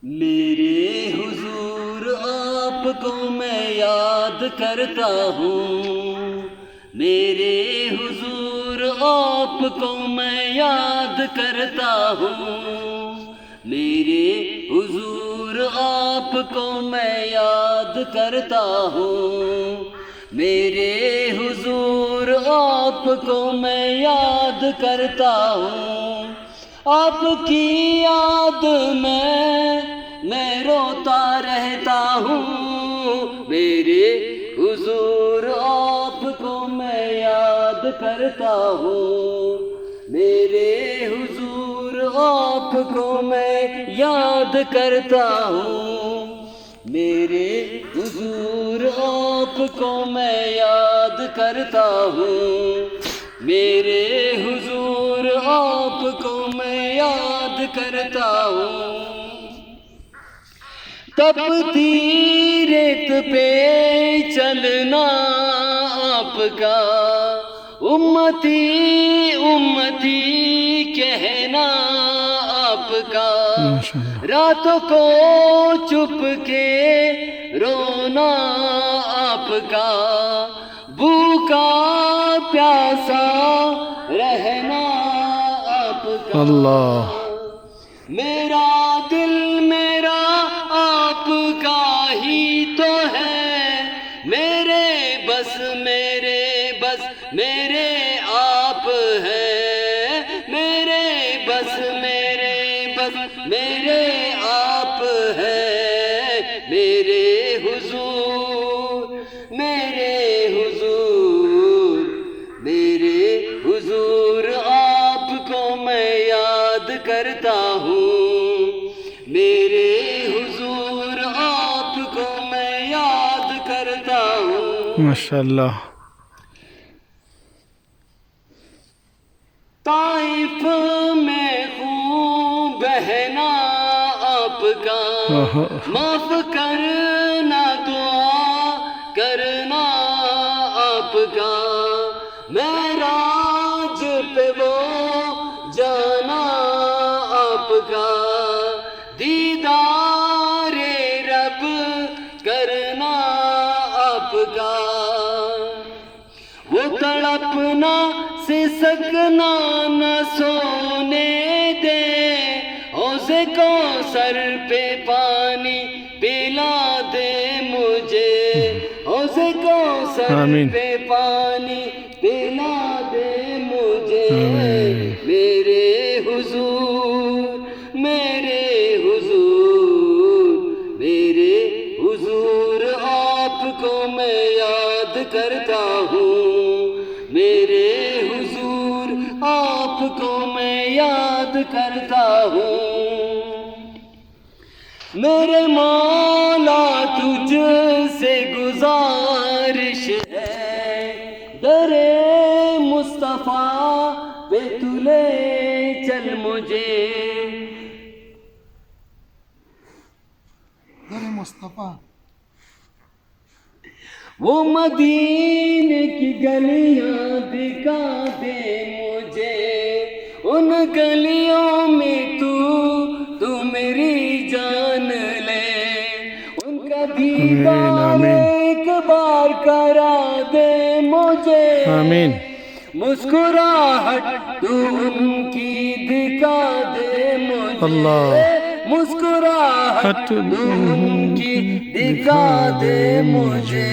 میرے حضور آپ کو میں یاد کرتا ہوں، میرے حضور آپ کو میں یاد کرتا ہوں، میرے حضور آپ کو میں یاد کرتا ہوں، میرے حضور آپ کو میں یاد کرتا ہوں، آپ کی یاد میں روتا رہتا ہوں، میرے حضور آپ کو میں یاد کرتا ہوں، میرے حضور آپ کو میں یاد کرتا ہوں، میرے حضور آپ کو میں یاد کرتا ہوں، میرے حضور آپ کو میں یاد کرتا ہوں، تپتی ریت پہ چلنا آپ کا، امتی امتی کہنا آپ کا، راتوں کو چپ کے رونا آپ کا، بھوکا پیاسا رہنا آپ کا، اللہ میرا دل میرا آپ کا ہی تو ہے، میرے بس میرے آپ ہیں، میرے بس میرے آپ ہیں، میرے حضور آپ کو میں یاد کرتا ہوں، میرے حضور آپ کو میں یاد کرتا ہوں، ماشاءاللہ۔ طائف میں خون بہنا آپ کا، معاف کرنا دعا کرنا آپ کا، معراج پہ وہ جانا آپ کا، دیدار رب کرنا آپ کا، وہ تڑپنا سسکنا نہ سونے دے، حوض کوثر پہ پانی پلا دے مجھے، حوض کوثر پہ پانی پلا دے مجھے، میرے حضور آپ کو میں یاد کرتا ہوں، میرے حضور آپ کو میں یاد کرتا ہوں، میرے مولا تجھ سے گزارش ہے، در مصطفیٰ پہ تو لے چل مجھے، در مصطفیٰ وہ مدینے کی گلیاں دکھا دے مجھے، ان گلیوں میں تو میری جان لے، ان کا دیدار ایک بار کرا دے مجھے، آمین۔ مسکراہٹ تو ان کی دکھا دے مجھے، اللہ مسکراہٹ تو ان کی دکھا دے مجھے،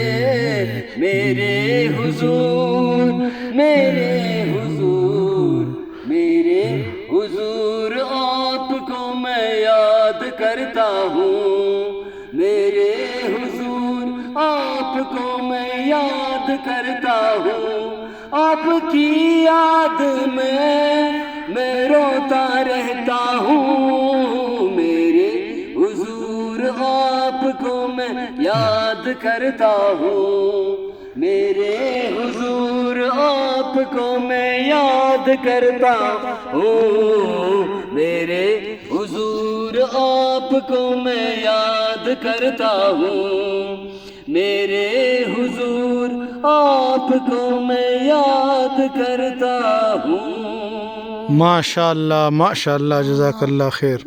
میرے حضور آپ کو میں یاد کرتا ہوں، میرے حضور آپ کو میں یاد کرتا ہوں، آپ کی یاد میں روتا رہتا ہوں، میرے حضور آپ کو میں یاد کرتا ہوں، میرے حضور آپ کو میں یاد کرتا ہوں، میرے حضور آپ کو میں یاد کرتا ہوں، میرے حضور آپ کو میں یاد کرتا ہوں۔ ماشاءاللہ ماشاءاللہ، جزاک اللہ خیر۔